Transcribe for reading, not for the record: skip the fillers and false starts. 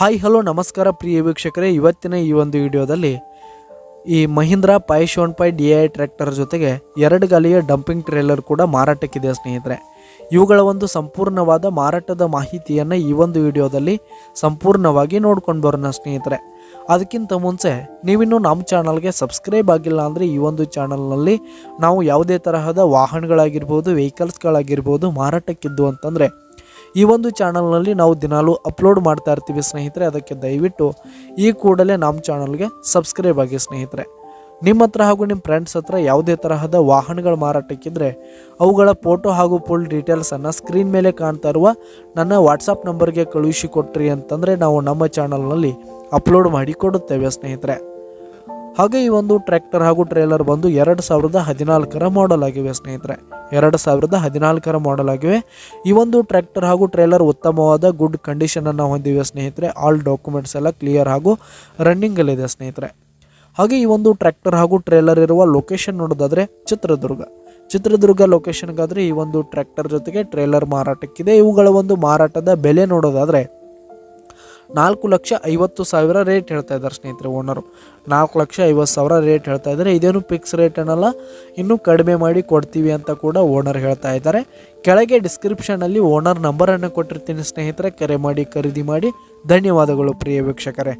Hi hello ನಮಸ್ಕಾರ ಪ್ರಿಯ ವೀಕ್ಷಕರೇ, ಇವತ್ತಿನ ಈ ಒಂದು ವಿಡಿಯೋದಲ್ಲಿ ಈ ಮಹೀಂದ್ರಾ 575 DI ಟ್ರ್ಯಾಕ್ಟರ್ ಜೊತೆಗೆ 2 ಗಾಲಿಯ ಡಂಪಿಂಗ್ ಟ್ರೇಲರ್ ಕೂಡ ಮಾರಾಟಕ್ಕಿದೆ ಸ್ನೇಹಿತರೆ. ಇವುಗಳ ಒಂದು ಸಂಪೂರ್ಣವಾದ ಮಾರಾಟದ ಮಾಹಿತಿಯನ್ನು ಈ ಒಂದು ವಿಡಿಯೋದಲ್ಲಿ ಸಂಪೂರ್ಣವಾಗಿ ನೋಡ್ಕೊಂಡು ಬರೋಣ ಸ್ನೇಹಿತರೆ. ಅದಕ್ಕಿಂತ ಮುಂಚೆ ನೀವಿನ್ನೂ ನಮ್ಮ ಚಾನಲ್ಗೆ ಸಬ್ಸ್ಕ್ರೈಬ್ ಆಗಿಲ್ಲ ಅಂದರೆ ಈ ಒಂದು ಚಾನಲ್ನಲ್ಲಿ ನಾವು ಯಾವುದೇ ತರಹದ ವಾಹನಗಳಾಗಿರ್ಬೋದು, ವೆಹಿಕಲ್ಸ್ಗಳಾಗಿರ್ಬೋದು ಮಾರಾಟಕ್ಕಿದ್ದು ಅಂತಂದರೆ ಈ ಒಂದು ಚಾನಲ್ನಲ್ಲಿ ನಾವು ದಿನಾಲೂ ಅಪ್ಲೋಡ್ ಮಾಡ್ತಾ ಇರ್ತೀವಿ ಸ್ನೇಹಿತರೆ. ಅದಕ್ಕೆ ದಯವಿಟ್ಟು ಈ ಕೂಡಲೇ ನಮ್ಮ ಚಾನಲ್ಗೆ ಸಬ್ಸ್ಕ್ರೈಬ್ ಆಗಿ ಸ್ನೇಹಿತರೆ. ನಿಮ್ಮ ಹತ್ರ ಹಾಗೂ ನಿಮ್ಮ ಫ್ರೆಂಡ್ಸ್ ಹತ್ರ ಯಾವುದೇ ತರಹದ ವಾಹನಗಳ ಮಾರಾಟಕ್ಕಿದ್ರೆ ಅವುಗಳ ಫೋಟೋ ಹಾಗೂ ಫುಲ್ ಡೀಟೇಲ್ಸನ್ನು ಸ್ಕ್ರೀನ್ ಮೇಲೆ ಕಾಣ್ತಾ ಇರುವ ನನ್ನ ವಾಟ್ಸಪ್ ನಂಬರ್ಗೆ ಕಳುಹಿಸಿ ಕೊಟ್ರಿ ಅಂತಂದರೆ ನಾವು ನಮ್ಮ ಚಾನಲ್ನಲ್ಲಿ ಅಪ್ಲೋಡ್ ಮಾಡಿ ಕೊಡುತ್ತೇವೆ ಸ್ನೇಹಿತರೆ. ಹಾಗೆ ಈ ಒಂದು ಟ್ರ್ಯಾಕ್ಟರ್ ಹಾಗೂ ಟ್ರೇಲರ್ ಬಂದು 2014 ಮಾಡೆಲ್ ಆಗಿವೆ ಸ್ನೇಹಿತರೆ. 2014 ಮಾಡೆಲ್ ಆಗಿವೆ. ಈ ಒಂದು ಟ್ರ್ಯಾಕ್ಟರ್ ಹಾಗೂ ಟ್ರೇಲರ್ ಉತ್ತಮವಾದ ಗುಡ್ ಕಂಡೀಷನನ್ನು ಹೊಂದಿವೆ ಸ್ನೇಹಿತರೆ. ಆಲ್ ಡಾಕ್ಯುಮೆಂಟ್ಸ್ ಎಲ್ಲ ಕ್ಲಿಯರ್ ಹಾಗೂ ರನ್ನಿಂಗಲ್ಲಿದೆ ಸ್ನೇಹಿತರೆ. ಹಾಗೆ ಈ ಒಂದು ಟ್ರ್ಯಾಕ್ಟರ್ ಹಾಗೂ ಟ್ರೇಲರ್ ಇರುವ ಲೊಕೇಶನ್ ನೋಡೋದಾದರೆ ಚಿತ್ರದುರ್ಗ ಲೊಕೇಶನ್ಗಾದರೆ ಈ ಒಂದು ಟ್ರ್ಯಾಕ್ಟರ್ ಜೊತೆಗೆ ಟ್ರೇಲರ್ ಮಾರಾಟಕ್ಕಿದೆ. ಇವುಗಳ ಒಂದು ಮಾರಾಟದ ಬೆಲೆ ನೋಡೋದಾದರೆ 4,50,000 ರೇಟ್ ಹೇಳ್ತಾ ಇದ್ದಾರೆ ಸ್ನೇಹಿತರೆ. ಓನರು 4,50,000 ರೇಟ್ ಹೇಳ್ತಾ ಇದ್ದಾರೆ. ಇದೇನು ಫಿಕ್ಸ್ ರೇಟ್ ಅನ್ನಲ್ಲ, ಇನ್ನೂ ಕಡಿಮೆ ಮಾಡಿ ಕೊಡ್ತೀವಿ ಅಂತ ಕೂಡ ಓನರ್ ಹೇಳ್ತಾ ಇದ್ದಾರೆ. ಕೆಳಗೆ ಡಿಸ್ಕ್ರಿಪ್ಷನಲ್ಲಿ ಓನರ್ ನಂಬರನ್ನು ಕೊಟ್ಟಿರ್ತೀನಿ ಸ್ನೇಹಿತರೆ, ಕರೆ ಮಾಡಿ ಖರೀದಿ ಮಾಡಿ. ಧನ್ಯವಾದಗಳು ಪ್ರಿಯ ವೀಕ್ಷಕರೇ.